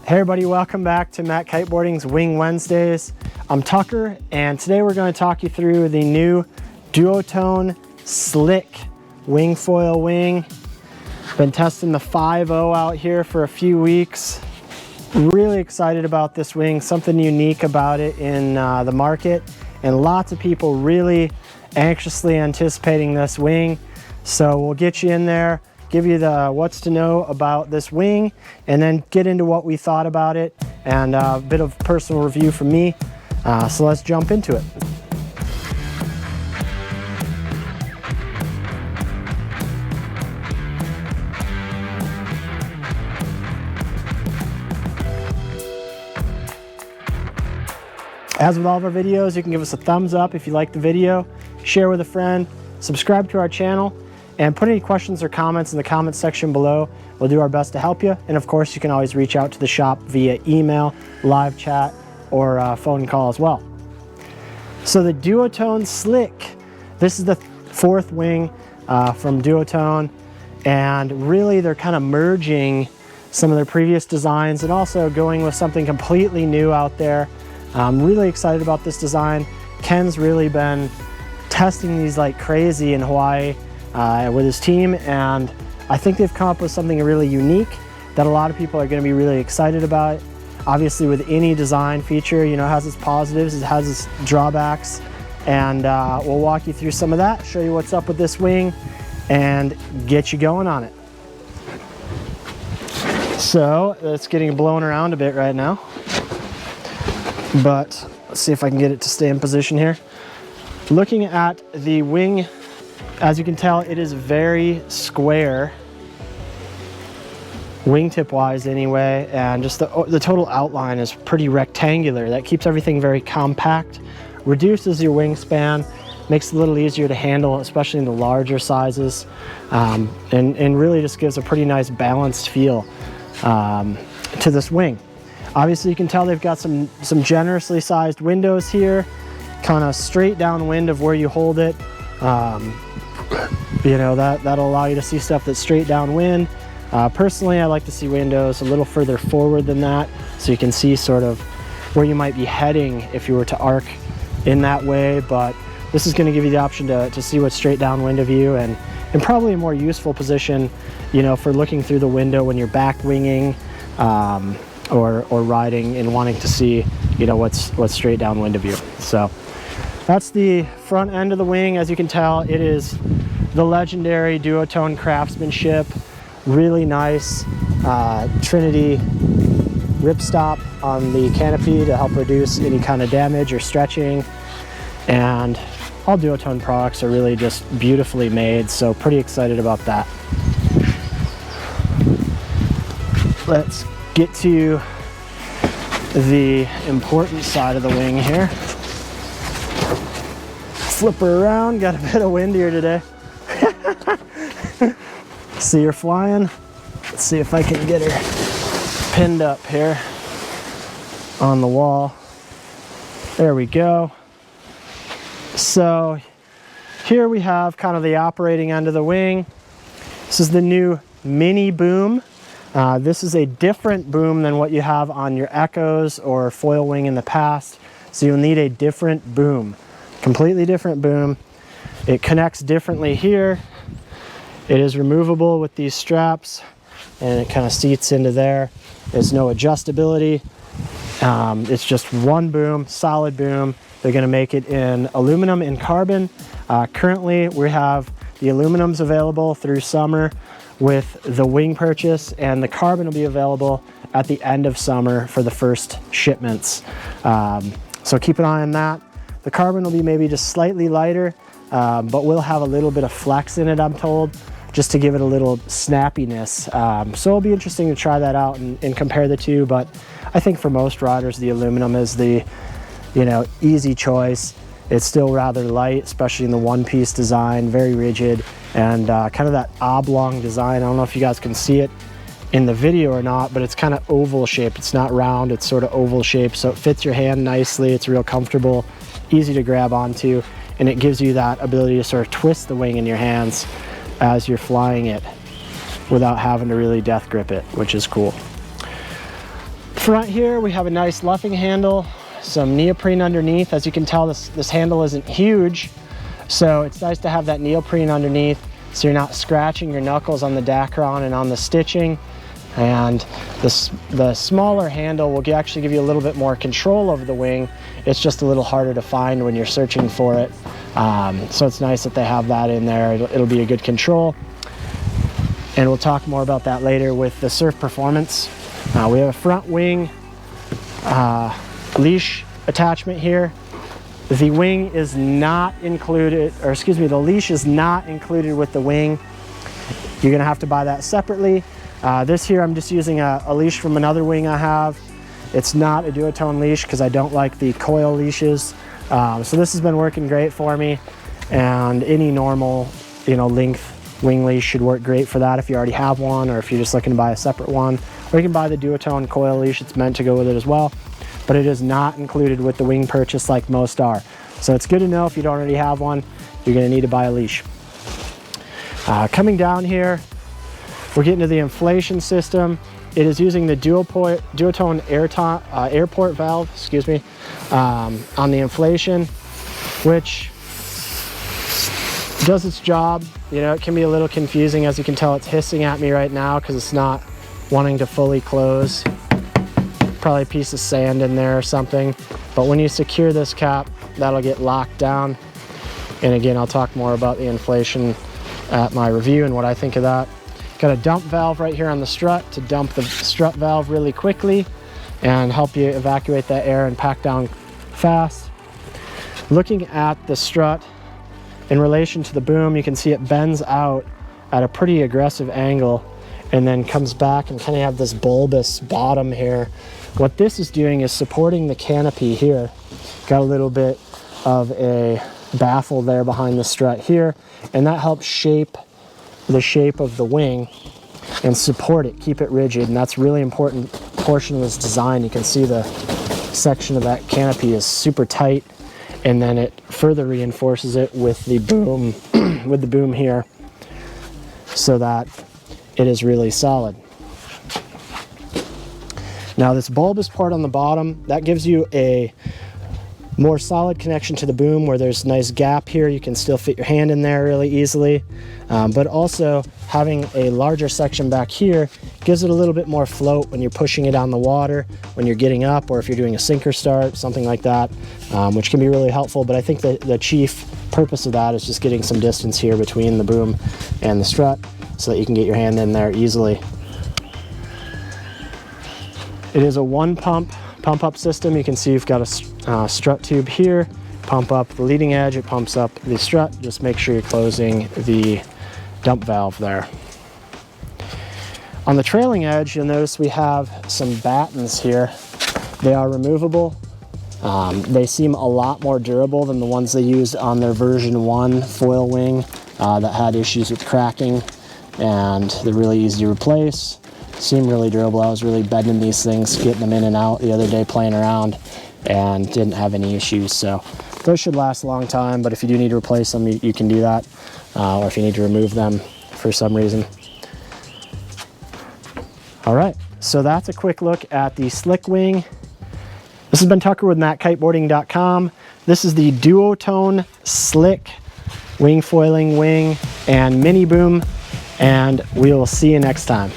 Hey everybody, welcome back to Matt Kiteboarding's Wing Wednesdays. I'm Tucker, and today we're going to talk you through the new Duotone Slick Wing Foil Wing. Been testing the 5.0 out here for a few weeks. Really excited about this wing, something unique about it in the market, and lots of people really anxiously anticipating this wing. So we'll get you in there, give you the what's to know about this wing, and then get into what we thought about it and a bit of personal review from me. So let's jump into it. As with all of our videos, you can give us a thumbs up if you like the video, share with a friend, subscribe to our channel, and put any questions or comments in the comments section below. We'll do our best to help you. And of course, you can always reach out to the shop via email, live chat, or phone call as well. So the Duotone Slick, this is the fourth wing from Duotone, and really they're kind of merging some of their previous designs and also going with something completely new out there. I'm really excited about this design. Ken's really been testing these like crazy in Hawaii with his team, and I think they've come up with something really unique that a lot of people are going to be really excited about. Obviously, with any design feature, you know, it has its positives, it has its drawbacks, and we'll walk you through some of that, show you what's up with this wing, and get you going on it. So it's getting blown around a bit right now, but let's see if I can get it to stay in position here. Looking at the wing, as you can tell, it is very square, wingtip wise anyway, and just the total outline is pretty rectangular. That keeps everything very compact, reduces your wingspan, makes it a little easier to handle, especially in the larger sizes, and really just gives a pretty nice balanced feel to this wing. Obviously, you can tell they've got some generously sized windows here, kind of straight downwind of where you hold it. You know, that'll allow you to see stuff that's straight downwind. Personally, I like to see windows a little further forward than that, so you can see sort of where you might be heading if you were to arc in that way. But this is going to give you the option to see what's straight downwind of you, and probably a more useful position, you know, for looking through the window when you're back winging, or riding and wanting to see, you know, what's straight downwind of you. So that's the front end of the wing. As you can tell, it is the legendary Duotone craftsmanship. Really nice Trinity ripstop on the canopy to help reduce any kind of damage or stretching. And all Duotone products are really just beautifully made, so pretty excited about that. Let's get to the important side of the wing here. Flip her around, got a bit of wind here today. See her flying. Let's see if I can get her pinned up here on the wall. There we go. So here we have kind of the operating end of the wing. This is the new mini boom. This is a different boom than what you have on your Echoes or foil wing in the past. So you'll need a different boom, completely different boom. It connects differently here. It is removable with these straps, and it kind of seats into there. There's no adjustability. It's just one boom, solid boom. They're going to make it in aluminum and carbon. Currently, we have the aluminums available through summer with the wing purchase, and the carbon will be available at the end of summer for the first shipments. So keep an eye on that. The carbon will be maybe just slightly lighter, but we'll have a little bit of flex in it, I'm told, just to give it a little snappiness. So it'll be interesting to try that out and compare the two, but I think for most riders, the aluminum is the, you know, easy choice. It's still rather light, especially in the one-piece design, very rigid, and kind of that oblong design. I don't know if you guys can see it in the video or not, but it's kind of oval shaped. It's not round, it's sort of oval shaped, so it fits your hand nicely. It's real comfortable, easy to grab onto, and it gives you that ability to sort of twist the wing in your hands as you're flying it without having to really death grip it, which is cool. Front here we have a nice luffing handle, some neoprene underneath. As you can tell, this handle isn't huge, so it's nice to have that neoprene underneath so you're not scratching your knuckles on the Dacron and on the stitching. And the smaller handle will actually give you a little bit more control over the wing. It's just a little harder to find when you're searching for it. So it's nice that they have that in there. It'll be a good control. And we'll talk more about that later with the Surf Performance. We have a front wing leash attachment here. The wing is not included, or excuse me, the leash is not included with the wing. You're gonna have to buy that separately. This here, I'm just using a leash from another wing I have. It's not a Duotone leash because I don't like the coil leashes. So this has been working great for me, and any normal, length wing leash should work great for that if you already have one, or if you're just looking to buy a separate one. Or you can buy the Duotone coil leash, it's meant to go with it as well. But it is not included with the wing purchase like most are. So it's good to know if you don't already have one, you're gonna need to buy a leash. Coming down here, we're getting to the inflation system. It is using the Duotone airport valve, on the inflation, which does its job. It can be a little confusing. As you can tell, it's hissing at me right now because it's not wanting to fully close. Probably a piece of sand in there or something. But when you secure this cap, that'll get locked down. And again, I'll talk more about the inflation at my review and what I think of that. Got a dump valve right here on the strut to dump the strut valve really quickly and help you evacuate that air and pack down fast. Looking at the strut in relation to the boom, you can see it bends out at a pretty aggressive angle and then comes back and kind of have this bulbous bottom here. What this is doing is supporting the canopy here. Got a little bit of a baffle there behind the strut here, and that helps shape the shape of the wing and support it, keep it rigid. And that's a really important portion of this design. You can see the section of that canopy is super tight, and then it further reinforces it with the boom with the boom here so that it is really solid. Now this bulbous part on the bottom, that gives you a more solid connection to the boom where there's a nice gap here. You can still fit your hand in there really easily. But also having a larger section back here gives it a little bit more float when you're pushing it on the water, when you're getting up, or if you're doing a sinker start, something like that, which can be really helpful. But I think the chief purpose of that is just getting some distance here between the boom and the strut so that you can get your hand in there easily. It is a one pump up system. You can see you've got a strut tube here, pump up the leading edge, it pumps up the strut. Just make sure you're closing the dump valve there. On the trailing edge, you'll notice we have some battens here. They are removable. They seem a lot more durable than the ones they used on their version 1 foil wing that had issues with cracking, and they're really easy to replace. Seem really durable. I was really bending these things, getting them in and out the other day playing around, and didn't have any issues. So those should last a long time, but if you do need to replace them, you can do that, or if you need to remove them for some reason. All right, so that's a quick look at the Slick Wing. This has been Tucker with MattKiteBoarding.com. This is the Duotone Slick Wing Foiling Wing and Mini Boom, and we will see you next time.